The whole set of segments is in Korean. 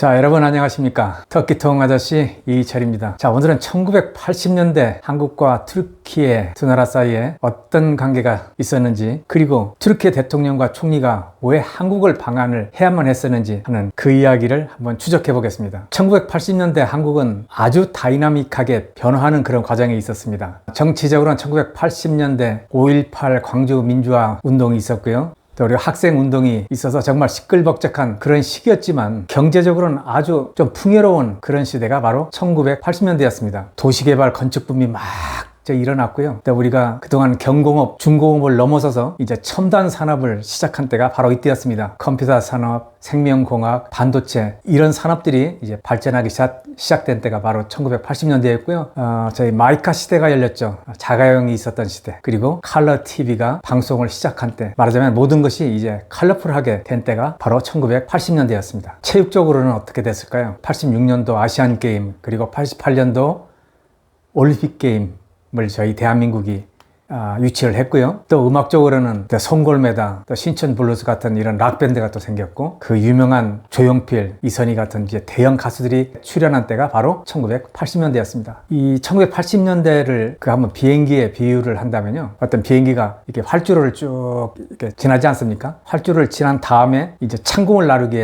자, 여러분 안녕하십니까? 터키통 아저씨 이철입니다. 자, 오늘은 1980년대 한국과 튀르키예 두 나라 사이에 어떤 관계가 있었는지, 그리고 튀르키예 대통령과 총리가 왜 한국을 방한을 해야만 했었는지 하는 그 이야기를 한번 추적해 보겠습니다. 1980년대 한국은 아주 다이나믹하게 변화하는 그런 과정이 있었습니다. 정치적으로는 1980년대 5.18 광주 민주화 운동이 있었고요. 또 우리 학생 운동이 있어서 정말 시끌벅적한 그런 시기였지만, 경제적으로는 아주 좀 풍요로운 그런 시대가 바로 1980년대였습니다. 도시개발 건축붐이 막 일어났고요. 또 우리가 그동안 경공업, 중공업을 넘어서서 이제 첨단 산업을 시작한 때가 바로 이때였습니다. 컴퓨터 산업, 생명공학, 반도체, 이런 산업들이 이제 발전하기 시작된 때가 바로 1980년대였고요. 저희 마이카 시대가 열렸죠. 자가용이 있었던 시대. 그리고 컬러 TV가 방송을 시작한 때, 말하자면 모든 것이 이제 컬러풀하게 된 때가 바로 1980년대였습니다. 체육적으로는 어떻게 됐을까요? 86년도 아시안 게임, 그리고 88년도 올림픽 게임 을 저희 대한민국이 유치를 했고요. 또 음악적으로는 송골매다, 또 신촌 블루스 같은 이런 락밴드가 또 생겼고, 그 유명한 조용필, 이선희 같은 이제 대형 가수들이 출연한 때가 바로 1980년대였습니다. 이 1980년대를 한번 비행기에 비유를 한다면요. 어떤 비행기가 이렇게 활주로를 쭉 이렇게 지나지 않습니까? 활주로를 지난 다음에 이제 창공을 나르기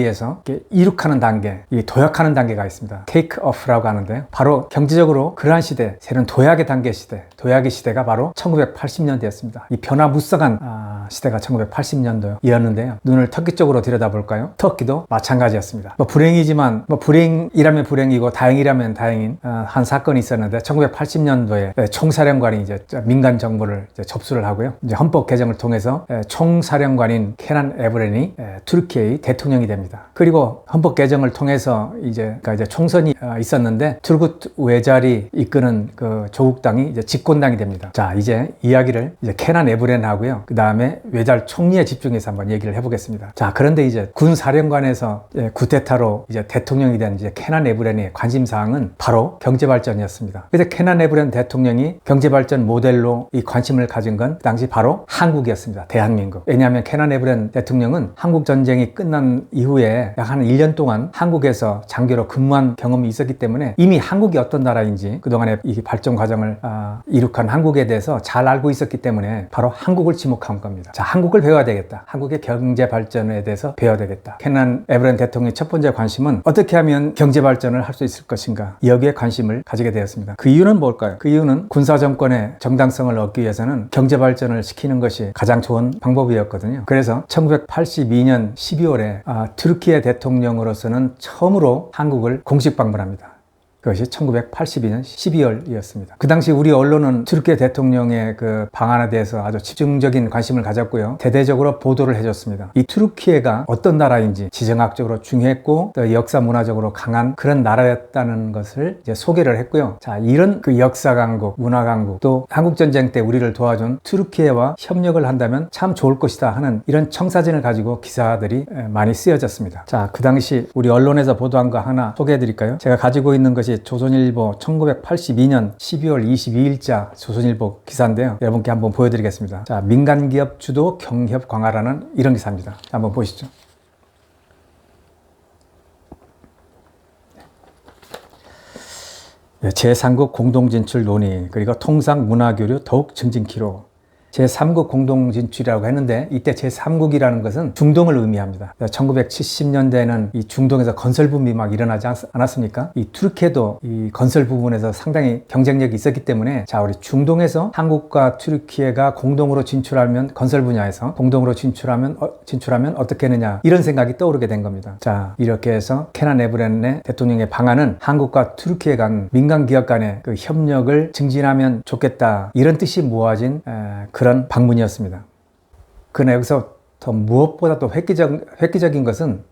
위해서 이렇게 이륙하는 단계, 이 도약하는 단계가 있습니다. 테이크 오프라고 하는데요. 바로 경제적으로 그러한 시대, 새로운 도약의 단계 시대, 도약의 시대가 바로 1980년대였습니다. 이 변화무쌍한 시대가 1980년도였는데요. 눈을 터키 쪽으로 들여다볼까요? 터키도 마찬가지였습니다. 불행이지만, 불행이라면 불행이고 다행이라면 다행인 한 사건이 있었는데, 1980년도에 총사령관이 이제 민간 정부를 이제 접수를 하고요. 이제 헌법 개정을 통해서 총사령관인 케난 에브렌이 튀르키예의 대통령이 됩니다. 그리고 헌법 개정을 통해서 이제 총선이 있었는데, 툴굿 외잘이 이끄는 그 조국당이 이제 집권당이 됩니다. 자, 이제 이야기를 이제 케난 에브렌하고요. 그 다음에 외잘 총리에 집중해서 한번 얘기를 해보겠습니다. 자, 그런데 이제 군 사령관에서 쿠데타로 이제 대통령이 된 이제 케난 에브렌의 관심사항은 바로 경제발전이었습니다. 그래서 케난 에브렌 대통령이 경제발전 모델로 이 관심을 가진 건 그 당시 바로 한국이었습니다. 대한민국. 왜냐하면 케난 에브렌 대통령은 한국 전쟁이 끝난 이후에 약 한 1년 동안 한국에서 장교로 근무한 경험이 있었기 때문에 이미 한국이 어떤 나라인지, 그동안의 이 발전 과정을 이룩한 한국에 대해서 잘 알고 있었기 때문에 바로 한국을 지목한 겁니다. 자, 한국을 배워야 되겠다. 한국의 경제 발전에 대해서 배워야 되겠다. 케난 에브렌 대통령의 첫 번째 관심은 어떻게 하면 경제 발전을 할 수 있을 것인가, 여기에 관심을 가지게 되었습니다. 그 이유는 뭘까요? 그 이유는 군사 정권의 정당성을 얻기 위해서는 경제 발전을 시키는 것이 가장 좋은 방법이었거든요. 그래서 1982년 12월에 튀르키예 대통령으로서는 처음으로 한국을 공식 방문합니다. 그것이 1982년 12월이었습니다. 그 당시 우리 언론은 튀르키예 대통령의 그 방한에 대해서 아주 집중적인 관심을 가졌고요. 대대적으로 보도를 해줬습니다. 이 튀르키예가 어떤 나라인지 지정학적으로 중요했고, 또 역사 문화적으로 강한 그런 나라였다는 것을 이제 소개를 했고요. 자, 이런 그 역사 강국, 문화 강국, 또 한국전쟁 때 우리를 도와준 튀르키예와 협력을 한다면 참 좋을 것이다 하는 이런 청사진을 가지고 기사들이 많이 쓰여졌습니다. 자, 그 당시 우리 언론에서 보도한 거 하나 소개해 드릴까요? 제가 가지고 있는 것이 조선일보 1982년 12월 22일자 조선일보 기사인데요. 여러분께 한번 보여드리겠습니다. 자, 민간기업 주도 경협 강화라는 이런 기사입니다. 자, 한번 보시죠. 제3국 공동진출 논의, 그리고 통상 문화교류 더욱 증진키로. 제3국 공동진출이라고 했는데, 이때 제3국이라는 것은 중동을 의미합니다. 1970년대에는 이 중동에서 건설붐이 막 일어나지 않았습니까? 이 튀르키예도 이 건설 부분에서 상당히 경쟁력이 있었기 때문에, 자, 우리 중동에서 한국과 튀르키예가 공동으로 진출하면, 건설 분야에서 공동으로 진출하면 어떻게 하느냐, 이런 생각이 떠오르게 된 겁니다. 자, 이렇게 해서 케난 에브렌의 대통령의 방안은 한국과 튀르키예 간 민간 기업 간의 그 협력을 증진하면 좋겠다, 이런 뜻이 모아진 그런 방문이었습니다. 그러나 여기서 더 무엇보다 또 획기적인 것은,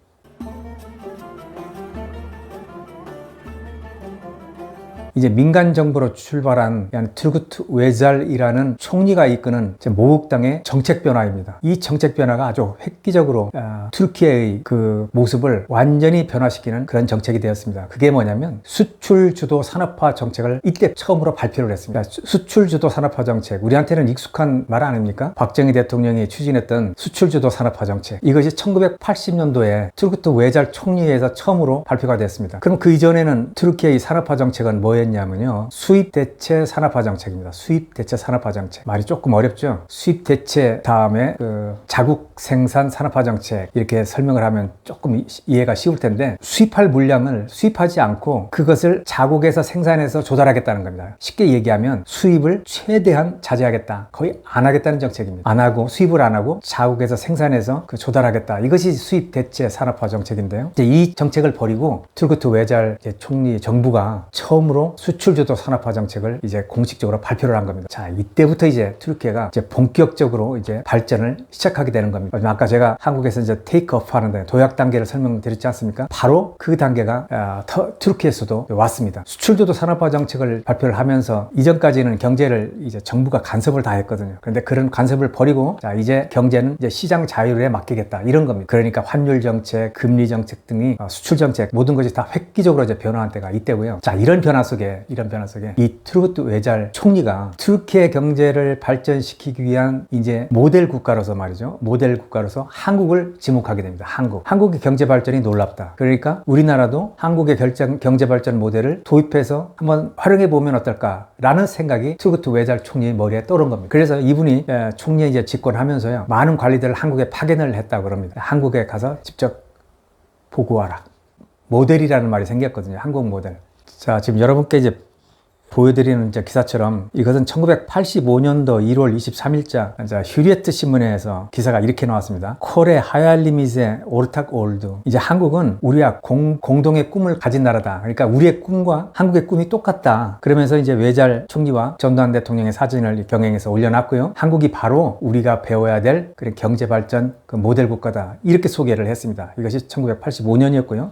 이제 민간 정부로 출발한 투르구트 외잘이라는 총리가 이끄는 모국당의 정책 변화입니다. 이 정책 변화가 아주 획기적으로 튀르키예의 그 모습을 완전히 변화시키는 그런 정책이 되었습니다. 그게 뭐냐면 수출 주도 산업화 정책을 이때 처음으로 발표를 했습니다. 수출 주도 산업화 정책, 우리한테는 익숙한 말 아닙니까? 박정희 대통령이 추진했던 수출 주도 산업화 정책. 이것이 1980년도에 투르크트 외잘 총리회에서 처음으로 발표가 됐습니다. 그럼 그 이전에는 튀르키예의 산업화 정책은 뭐였냐면요, 수입 대체 산업화 정책입니다. 수입 대체 산업화 정책. 말이 조금 어렵죠? 수입 대체 다음에 자국 생산 산업화 정책, 이렇게 설명을 하면 조금 이해가 쉬울 텐데, 수입할 물량을 수입하지 않고 그것을 자국에서 생산해서 조달하겠다는 겁니다. 쉽게 얘기하면 수입을 최대한 자제하겠다, 거의 안 하겠다는 정책입니다. 안 하고, 수입을 안 하고 자국에서 생산해서 조달하겠다. 이것이 수입 대체 산업화 정책인데요. 이제 이 정책을 버리고 투르크트 외잘 총리 정부가 처음으로 수출 주도 산업화 정책을 이제 공식적으로 발표를 한 겁니다. 자, 이때부터 이제 튀르키예가 이제 본격적으로 이제 발전을 시작하게 되는 겁니다. 아까 제가 한국에서 이제 테이크업 하는데 도약 단계를 설명드렸지 않습니까? 바로 그 단계가 튀르키예에서도 왔습니다. 수출 주도 산업화 정책을 발표를 하면서 이전까지는 경제를 이제 정부가 간섭을 다 했거든요. 그런데 그런 간섭을 버리고, 자, 이제 경제는 이제 시장 자율에 맡기겠다, 이런 겁니다. 그러니까 환율 정책, 금리 정책 등이 수출 정책, 모든 것이 다 획기적으로 이제 변화한 때가 이때고요. 자, 이런 변화 속에 이 투르크트 외잘 총리가 튀르키예 경제를 발전시키기 위한 이제 모델 국가로서 말이죠, 모델 국가로서 한국을 지목하게 됩니다. 한국의 경제 발전이 놀랍다. 그러니까 우리나라도 한국의 경제 발전 모델을 도입해서 한번 활용해 보면 어떨까라는 생각이 투르크트 외잘 총리의 머리에 떠오른 겁니다. 그래서 이분이 총리에 이제 집권하면서요, 많은 관리들을 한국에 파견을 했다고 그럽니다. 한국에 가서 직접 보고 와라. 모델이라는 말이 생겼거든요. 한국 모델. 자, 지금 여러분께 이제 보여드리는 이제 기사처럼, 이것은 1985년도 1월 23일자 휴리에트 신문에서 기사가 이렇게 나왔습니다. 콜의 하얄리미세 오르탁 올드. 이제 한국은 우리와 공동의 꿈을 가진 나라다. 그러니까 우리의 꿈과 한국의 꿈이 똑같다. 그러면서 이제 외잘 총리와 전두환 대통령의 사진을 경행해서 올려놨고요. 한국이 바로 우리가 배워야 될 그런 경제 발전 그 모델 국가다, 이렇게 소개를 했습니다. 이것이 1985년이었고요.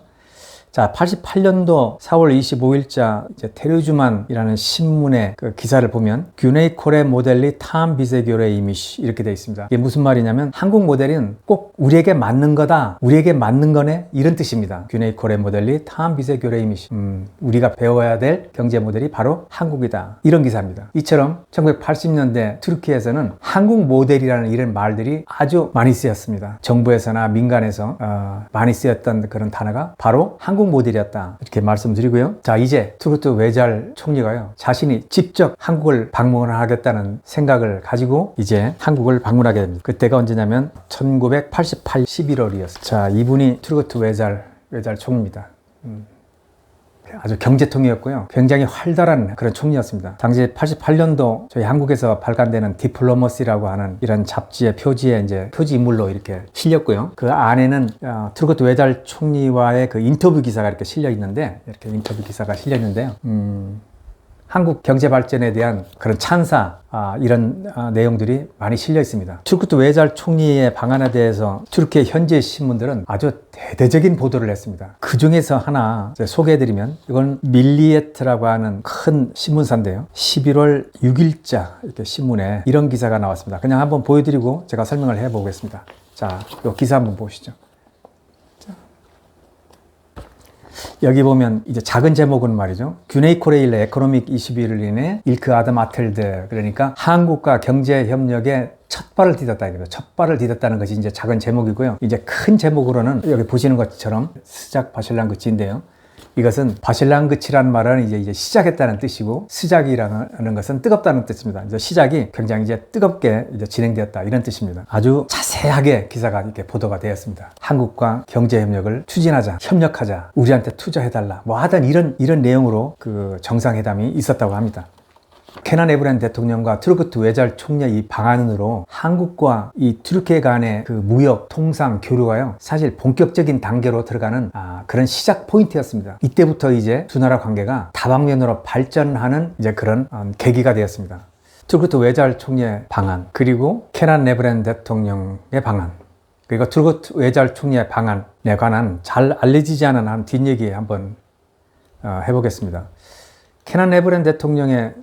자, 88년도 4월 25일자 테르주만이라는 신문의 그 기사를 보면 규네이 콜의 모델리 탐 비세교레 이미시, 이렇게 되어 있습니다. 이게 무슨 말이냐면 한국 모델은 꼭 우리에게 맞는 거다, 우리에게 맞는 거네, 이런 뜻입니다. 규네이 콜의 모델리 탐 비세교레 이미시. 우리가 배워야 될 경제 모델이 바로 한국이다, 이런 기사입니다. 이처럼 1980년대 튀르키예에서는 한국 모델이라는 이런 말들이 아주 많이 쓰였습니다. 정부에서나 민간에서 많이 쓰였던 그런 단어가 바로 한국 모델이었다, 이렇게 말씀드리고요. 자, 이제 투르크트 외잘 총리가요, 자신이 직접 한국을 방문을 하겠다는 생각을 가지고 이제 한국을 방문하게 됩니다. 그때가 언제냐면 1988 11월이었어요. 자, 이분이 투르크트 외잘 총리입니다. 아주 경제통이었고요. 굉장히 활달한 그런 총리였습니다. 당시 88년도 저희 한국에서 발간되는 디플로머시라고 하는 이런 잡지의 표지에 이제 표지 인물로 이렇게 실렸고요. 그 안에는 투르크트 외잘 총리와의 그 인터뷰 기사가 이렇게 실려 있는데, 이렇게 인터뷰 기사가 실려 있는데요. 한국 경제 발전에 대한 그런 찬사, 이런 내용들이 많이 실려 있습니다. 투르크트 외잘 총리의 방안에 대해서 튀르키예 현지 신문들은 아주 대대적인 보도를 했습니다. 그 중에서 하나 소개해드리면, 이건 밀리에트라고 하는 큰 신문사인데요. 11월 6일자 이렇게 신문에 이런 기사가 나왔습니다. 그냥 한번 보여드리고 제가 설명을 해보겠습니다. 자, 이 기사 한번 보시죠. 여기 보면 이제 작은 제목은 말이죠. 규네이 코레일레 에코노믹 21일인의 일크 아담 아텔드. 그러니까 한국과 경제 협력에 첫 발을 디뎠다, 이거죠. 첫 발을 디뎠다는 것이 이제 작은 제목이고요. 이제 큰 제목으로는 여기 보시는 것처럼 스작 바실랑그치인데요. 이것은 바실랑그치라는 말은 이제 시작했다는 뜻이고, 스작이라는 것은 뜨겁다는 뜻입니다. 이제 시작이 굉장히 이제 뜨겁게 이제 진행되었다, 이런 뜻입니다. 아주 자세하게 기사가 이렇게 보도가 되었습니다. 한국과 경제 협력을 추진하자, 협력하자, 우리한테 투자해달라, 뭐 하던 이런 내용으로 그 정상회담이 있었다고 합니다. 케난 에브라임 대통령과 투르크트 외잘 총리의 이 방안으로 한국과 이 튀르키예 간의 그 무역, 통상, 교류가요, 사실 본격적인 단계로 들어가는 그런 시작 포인트였습니다. 이때부터 이제 두 나라 관계가 다방면으로 발전하는 이제 그런 계기가 되었습니다. 투르크트 외잘 총리의 방안, 그리고 케난 에브라임 대통령의 방안, 그리고 투르크트 외잘 총리의 방안에 관한 잘 알려지지 않은 한 뒷얘기 한번 해보겠습니다. 케난 에브런 대통령의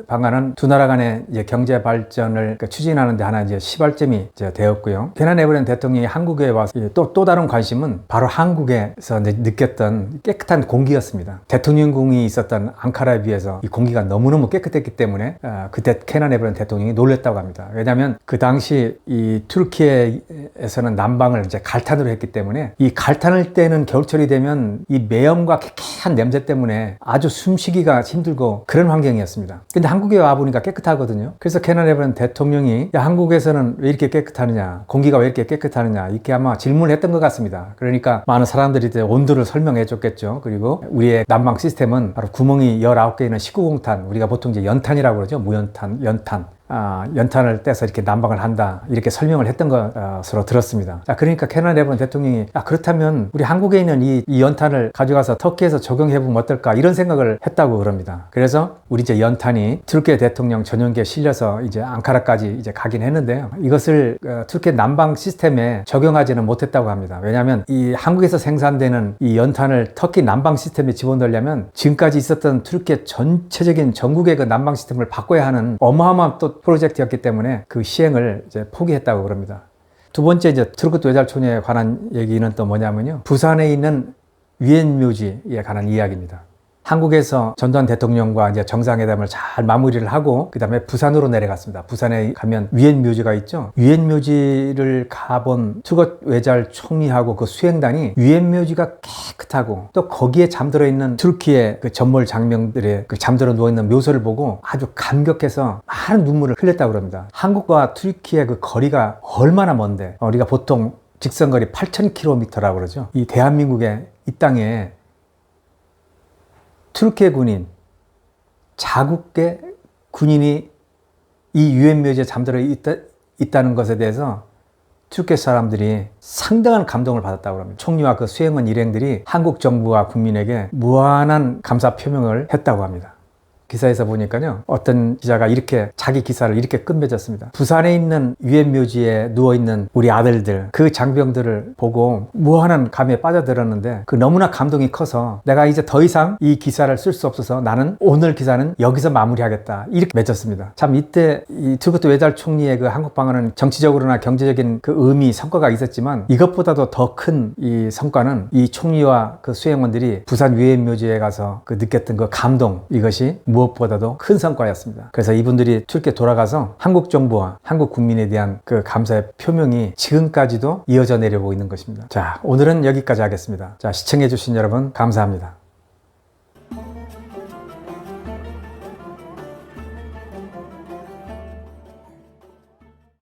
방안은 두 나라 간의 이제 경제 발전을 추진하는 데 하나 이제 시발점이 이제 되었고요. 케난 에브런 대통령이 한국에 와서 또 다른 관심은 바로 한국에서 느꼈던 깨끗한 공기였습니다. 대통령궁이 있었던 앙카라에 비해서 이 공기가 너무너무 깨끗했기 때문에 그때 케난 에브런 대통령이 놀랬다고 합니다. 왜냐하면 그 당시 이 튀르키예에서는 난방을 이제 갈탄으로 했기 때문에 이 갈탄을 때는 겨울철이 되면 이 매연과 쾌쾌한 냄새 때문에 아주 숨쉬기가 힘들고 그런 환경이었습니다. 근데 한국에 와보니까 깨끗하거든요. 그래서 케난 에브런 대통령이 야, 한국에서는 왜 이렇게 깨끗하느냐, 공기가 왜 이렇게 깨끗하느냐, 이렇게 아마 질문을 했던 것 같습니다. 그러니까 많은 사람들이 온도를 설명해 줬겠죠. 그리고 우리의 난방 시스템은 바로 구멍이 19개 있는 19공탄, 우리가 보통 이제 연탄이라고 그러죠. 무연탄, 연탄을 떼서 이렇게 난방을 한다, 이렇게 설명을 했던 것으로 들었습니다. 그러니까 케난 에브런 대통령이 그렇다면 우리 한국에 있는 이 연탄을 가져가서 터키에서 적용해보면 어떨까, 이런 생각을 했다고 그럽니다. 그래서 우리 이제 연탄이 튀르키예 대통령 전용기에 실려서 이제 앙카라까지 이제 가긴 했는데요. 이것을 튀르키예 난방 시스템에 적용하지는 못했다고 합니다. 왜냐하면 이 한국에서 생산되는 이 연탄을 터키 난방 시스템에 집어넣으려면 지금까지 있었던 튀르키예 전체적인 전국의 그 난방 시스템을 바꿔야 하는 어마어마한 또 프로젝트였기 때문에 그 시행을 이제 포기했다고 그럽니다. 두 번째 이제 투르크 외잘총리에 관한 얘기는 또 뭐냐면요. 부산에 있는 유엔 묘지에 관한 이야기입니다. 한국에서 전두환 대통령과 이제 정상회담을 잘 마무리를 하고 그 다음에 부산으로 내려갔습니다. 부산에 가면 유엔 묘지가 있죠. 유엔 묘지를 가본 투르크 외잘 총리하고 그 수행단이 유엔 묘지가 깨끗하고 또 거기에 잠들어 있는 튀르키예 그 전몰 장병들의 그 잠들어 누워 있는 묘소를 보고 아주 감격해서 많은 눈물을 흘렸다고 합니다. 한국과 튀르키예 그 거리가 얼마나 먼데, 우리가 보통 직선거리 8,000km라고 그러죠. 이 대한민국의 이 땅에 튀르키예 군인, 자국계 군인이 이 유엔 묘지에 잠들어 있다는 것에 대해서 튀르키예 사람들이 상당한 감동을 받았다고 합니다. 총리와 그 수행원 일행들이 한국 정부와 국민에게 무한한 감사 표명을 했다고 합니다. 기사에서 보니까요, 어떤 기자가 이렇게 자기 기사를 이렇게 끝맺었습니다. 부산에 있는 유엔 묘지에 누워있는 우리 아들들, 그 장병들을 보고 무한한 감에 빠져들었는데 그 너무나 감동이 커서 내가 이제 더 이상 이 기사를 쓸 수 없어서 나는 오늘 기사는 여기서 마무리하겠다, 이렇게 맺었습니다. 참 이때 이 튀르키예 외잘 총리의 그 한국 방안은 정치적으로나 경제적인 그 의미, 성과가 있었지만 이것보다도 더 큰 이 성과는 이 총리와 그 수행원들이 부산 유엔 묘지에 가서 그 느꼈던 그 감동, 이것이 무엇보다도 큰 성과였습니다. 그래서 이분들이 튀르키예 돌아가서 한국 정부와 한국 국민에 대한 그 감사의 표명이 지금까지도 이어져 내려오고 있는 것입니다. 자, 오늘은 여기까지 하겠습니다. 자, 시청해주신 여러분 감사합니다.